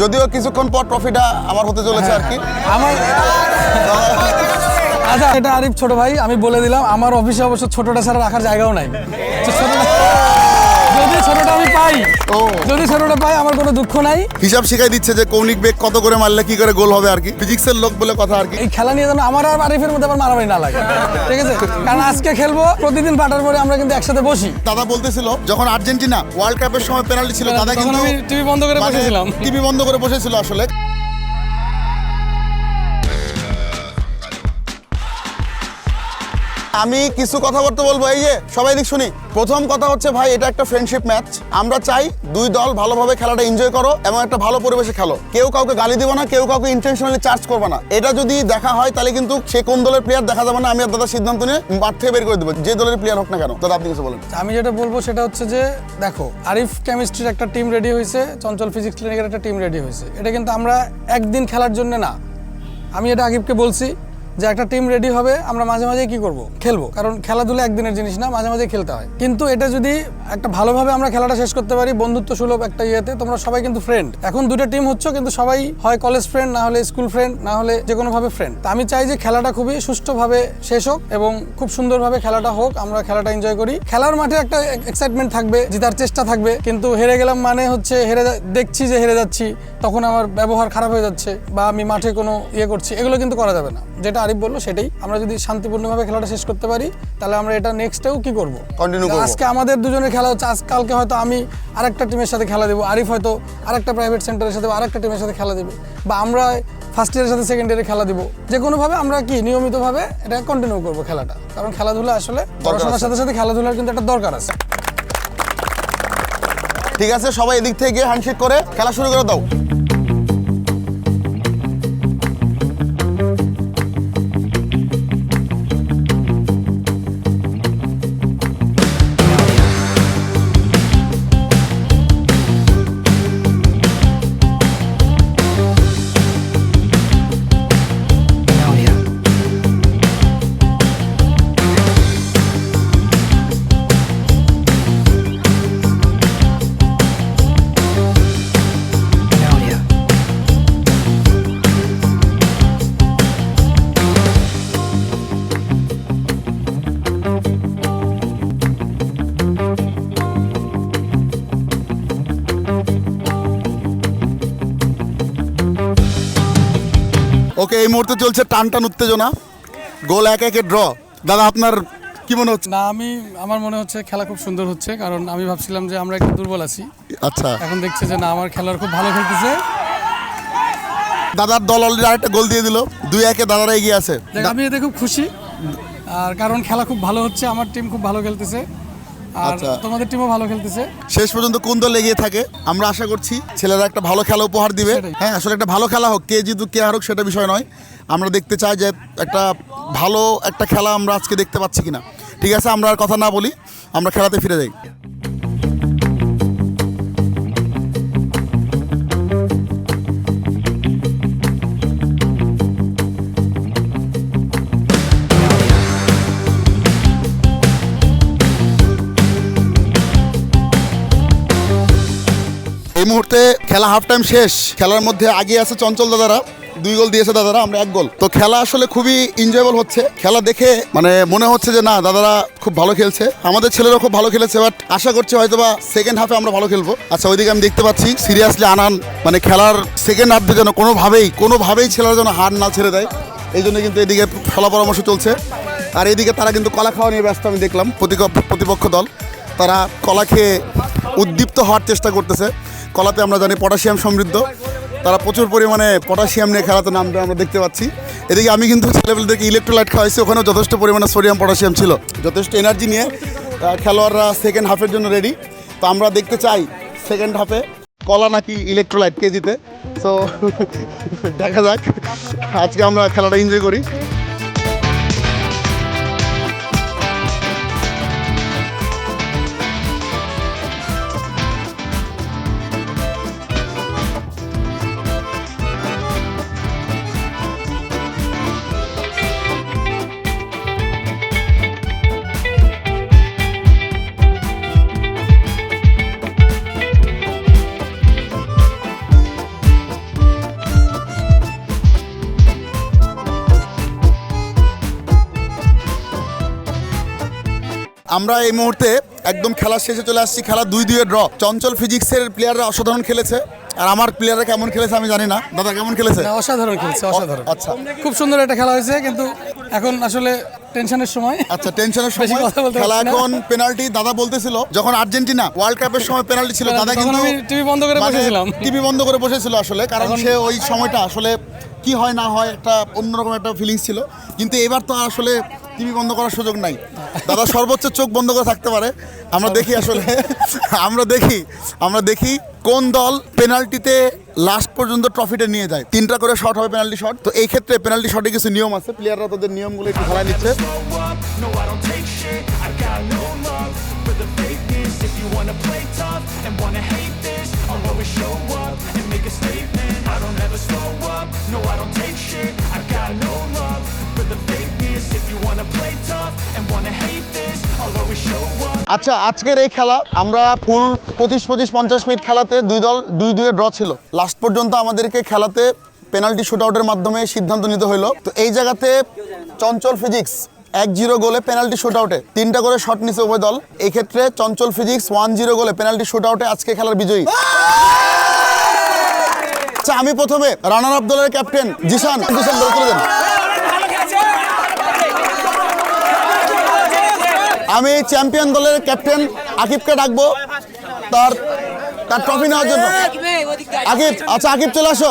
যদিও কিছুক্ষণ পর ট্রফিটা আমার হতে চলেছে আর কি। আমার আচ্ছা, এটা আরিফ ছোট ভাই, আমি বলে দিলাম আমার অফিসে অবশ্য ছোটটা ছাড়া রাখার জায়গাও নাই। তো যদি ছোটটা আমি পাই, যদি ছোটটা পাই আমার কোনো দুঃখ নাই। হিসাব শিখাই দিচ্ছে যে কৌণিক বেগ কত করে মারলে কি করে গোল হবে আর কি, ফিজিক্সের লোক বলে কথা আর কি। এই খেলা নিয়ে যেন আমার আর আরিফের মধ্যে আবার মারামারি না লাগে, ঠিক আছে? কারণ আজকে খেলবো, প্রতিদিন পাটার পরে আমরা কিন্তু একসাথে বসি। দাদা বলতেছিল যখন আর্জেন্টিনা ওয়ার্ল্ড কাপের সময় পেনাল্টি ছিল, দাদা তখন কিন্তু আমি টিভি বন্ধ করে বসেছিলাম। টিভি বন্ধ করে বসেছিল আসলে। আমি কিছু কথাবার্তা বলবো, এই যে সবাই দিক শুনি। প্রথম কথা হচ্ছে ভাই, এটা একটা ফ্রেন্ডশিপ ম্যাচ। আমরা চাই দুই দল ভালোভাবে খেলাটা এনজয় করো এবং একটা ভালো পরিবেশে খেলো। কেউ কাউকে গালি দিব না, কেউ কাউকে ইন্টেনশনালি চার্জ করবে না। এটা যদি দেখা হয় তাহলে কিন্তু সে কোন দলের প্লেয়ার দেখা যাবে না, আমি আর দাদা সিদ্ধান্ত নিয়ে মাঠ থেকে বের করে দেবো, যে দলের প্লেয়ার হোক না কেন। দাদা আপনি কিছু বলেন। আমি যেটা বলবো সেটা হচ্ছে যে দেখো, আরিফ কেমিস্ট্রির একটা টিম রেডি হয়েছে, চঞ্চল ফিজিক্স ক্লিনিকের একটা টিম রেডি হয়েছে। এটা কিন্তু আমরা একদিন খেলার জন্য না, আমি এটা আকিবকে বলছি যে একটা টিম রেডি হবে, আমরা মাঝে মাঝে কি করব, খেলবো। কারণ খেলাধুলা একদিনের জিনিস না, মাঝে মাঝে খেলতে হয়। কিন্তু এটা যদি একটা ভালোভাবে আমরা খেলাটা শেষ করতে পারি, বন্ধুত্ব সুলভ একটা ইয়েতে, তোমরা সবাই কিন্তু ফ্রেন্ড। এখন দুটো টিম হচ্ছে, কিন্তু সবাই হয় কলেজ ফ্রেন্ড, না হলে স্কুল ফ্রেন্ড, না হলে যে কোনো ভাবে ফ্রেন্ড। তা আমি চাই যে খেলাটা খুবই সুষ্ঠুভাবে শেষ হোক এবং খুব সুন্দরভাবে খেলাটা হোক, আমরা খেলাটা এনজয় করি। খেলার মাঠে একটা এক্সাইটমেন্ট থাকবে, জেতার চেষ্টা থাকবে। কিন্তু হেরে গেলাম মানে হচ্ছে দেখছি যে হেরে যাচ্ছি, তখন আমার ব্যবহার খারাপ হয়ে যাচ্ছে বা আমি মাঠে কোনো ইয়ে করছি, এগুলো কিন্তু করা যাবে না। যেটা আরিফ বললো সেটাই, আমরা যদি শান্তিপূর্ণভাবে খেলাটা শেষ করতে পারি তাহলে আমরা এটা নেক্সটেও কি করবো, কন্টিনিউ করব। আজকে আমাদের দুজনের খেলা হচ্ছে, কালকে হয়তো আমি আরেকটা টিমের সাথে খেলা দেবো, আরিফ হয়তো আরেকটা প্রাইভেট সেন্টারের সাথে আরেকটা টিমের সাথে খেলা দেবে, বা আমরা ফার্স্ট ইয়ারের সাথে সেকেন্ড ইয়ারে খেলা দেবো। যে কোনোভাবে আমরা কি নিয়মিতভাবে এটা কন্টিনিউ করবো খেলাটা, কারণ খেলাধুলা আসলে পড়াশোনার সাথে সাথে খেলাধুলার কিন্তু একটা দরকার আছে। ঠিক আছে, সবাই এদিক থেকে গিয়ে হ্যান্ডশেক করে খেলা শুরু করে দাও। ওকে, এই মুহূর্তে চলছে টান টান উত্তেজনা, গোল 1-1 ড্র। দাদা আপনার কি মনে হচ্ছে? না, আমার মনে হচ্ছে খেলা খুব সুন্দর হচ্ছে, কারণ আমি ভাবছিলাম যে আমরা একটু দুর্বল আছি। আচ্ছা, এখন দেখছি যে না, আমার খেলোয়াড় খুব ভালো খেলতেছে। দাদার দল অলরেডি আরেকটা গোল দিয়ে দিল, 2-1 দাদারা এগিয়ে আছে। আমি এতে খুব খুশি, আর কারণ খেলা খুব ভালো হচ্ছে, আমার টিম খুব ভালো খেলতেছে, আর আচ্ছা, তোমাদের টিমও ভালো খেলতেছে। শেষ পর্যন্ত কোন দল এগিয়ে থাকে আমরা আশা করছি ছেলেরা একটা ভালো খেলা উপহার দিবে। সেটাই। হ্যাঁ, আসলে একটা ভালো খেলা হোক, কে জিতুক কে হারুক সেটা বিষয় নয়, আমরা দেখতে চাই যে একটা ভালো একটা খেলা আমরা আজকে দেখতে পাচ্ছি কিনা। ঠিক আছে, আমরা আর কথা না বলি, আমরা খেলাতে ফিরে যাই। এই মুহূর্তে খেলা হাফ টাইম শেষ, খেলার মধ্যে আগিয়ে আছে চঞ্চল দাদারা, 2 গোল দিয়েছে দাদারা, আমরা 1 গোল। তো খেলা আসলে খুবই এনজয়েবল হচ্ছে, খেলা দেখে মানে মনে হচ্ছে যে না দাদারা খুব ভালো খেলছে, আমাদের ছেলেরাও খুব ভালো খেলেছে, বাট আশা করছি হয়তোবা সেকেন্ড হাফে আমরা ভালো খেলবো। আচ্ছা, ওইদিকে আমি দেখতে পাচ্ছি সিরিয়াসলি আনান, মানে খেলার সেকেন্ড হাফে যেন কোনোভাবেই ছেলেরা যেন হার না ছেড়ে দেয়, এই জন্য কিন্তু এদিকে খেলা পরামর্শ চলছে। আর এইদিকে তারা কিন্তু কলা খাওয়া নিয়ে ব্যস্ত, আমি দেখলাম প্রতিপক্ষ দল তারা কলা খেয়ে উদ্দীপ্ত হওয়ার চেষ্টা করতেছে। কলাতে আমরা জানি পটাশিয়াম সমৃদ্ধ, তারা প্রচুর পরিমাণে পটাশিয়াম নিয়ে খেলাতে নামবে আমরা দেখতে পাচ্ছি। এদিকে আমি কিন্তু ছেলেবেলাদেরকে ইলেকট্রোলাইট খাওয়াইছি, ওখানেও যথেষ্ট পরিমাণে সোডিয়াম পটাশিয়াম ছিল, যথেষ্ট এনার্জি নিয়ে খেলোয়াড়রা সেকেন্ড হাফের জন্য রেডি। তো আমরা দেখতে চাই সেকেন্ড হাফে কলা নাকি ইলেকট্রোলাইট কেজিতে। সো দেখা যাক, আজকে আমরা খেলাটা এনজয় করি। আমরা এই মুহূর্তে একদম খেলার শেষে চলে আসছি, খেলা 2-2 ড্র। চঞ্চল ফিজিক্সের প্লেয়াররা অসাধারণ খেলেছে, আর আমার প্লেয়াররা কেমন খেলেছে আমি জানি না। দাদা কেমন খেলেছে? না, অসাধারণ খেলছে, অসাধারণ। আচ্ছা খুব সুন্দর একটা খেলা হয়েছে, কিন্তু এখন আসলে টেনশনের সময়। আচ্ছা, টেনশনের বেশি সময় কথা বলতে খেলা পারছি না। এখন পেনাল্টি। দাদা বলতেছিল যখন আর্জেন্টিনা ওয়ার্ল্ড কাপের সময় পেনাল্টি ছিল, দাদা তখন কিন্তু আমি টিভি বন্ধ করে বসেছিলাম। টিভি বন্ধ করে বসেছিল আসলে, কারণ সে ওই সময়টা আসলে কি হয় না হয় একটা অন্যরকম একটা ফিলিংস ছিল। কিন্তু এবার তো আর আসলে টিভি বন্ধ করার সুযোগ নাই, দাদা সর্বোচ্চ চোখ বন্ধ করে থাকতে পারে। আমরা দেখি আসলে আমরা দেখি কোন দল পেনাল্টিতে লাস্ট পর্যন্ত ট্রফিটা নিয়ে যায়। 3টা করে শট হবে পেনাল্টি শট। তো এই ক্ষেত্রে পেনাল্টি শটে কিছু নিয়ম আছে, প্লেয়াররা তাদের নিয়মগুলো একটু ধরায় নিচ্ছে। No, I don't take shit. I got no love for the fakeness. If you wanna play tough and wanna hate this, I'll always show up and make a statement. I don't ever slow up. No, I don't take shit. I got no love for the fakeness. If you wanna play tough and wanna hate this, I'll always show up. আচ্ছা, আজকের এই খেলা আমরা ফুল 25-50 minute খেলাতে দুই দল 2-2 draw ছিল। Last পর্যন্ত আমাদেরকে খেলাতে পেনাল্টি শুটআউটের মাধ্যমে সিদ্ধান্ত নিতে হলো। তো এই জায়গাতে চঞ্চল ফিজিক্স 1-0 গোলে পেনাল্টি শুটআউটে 3টা করে শট নিছে উভয় দল। এই ক্ষেত্রে চঞ্চল ফিজিক্স 1-0 গোলে পেনাল্টি শুটআউটে আজকে খেলার বিজয়ী। আচ্ছা, আমি প্রথমে রানার আপ দলের ক্যাপ্টেন জিশান দল করে দেন। আমি চ্যাম্পিয়ন দলের ক্যাপ্টেন আকিবকে ডাকবো তার ট্রফি নেওয়ার জন্য। আকিব, আচ্ছা আকিব চলে আসো।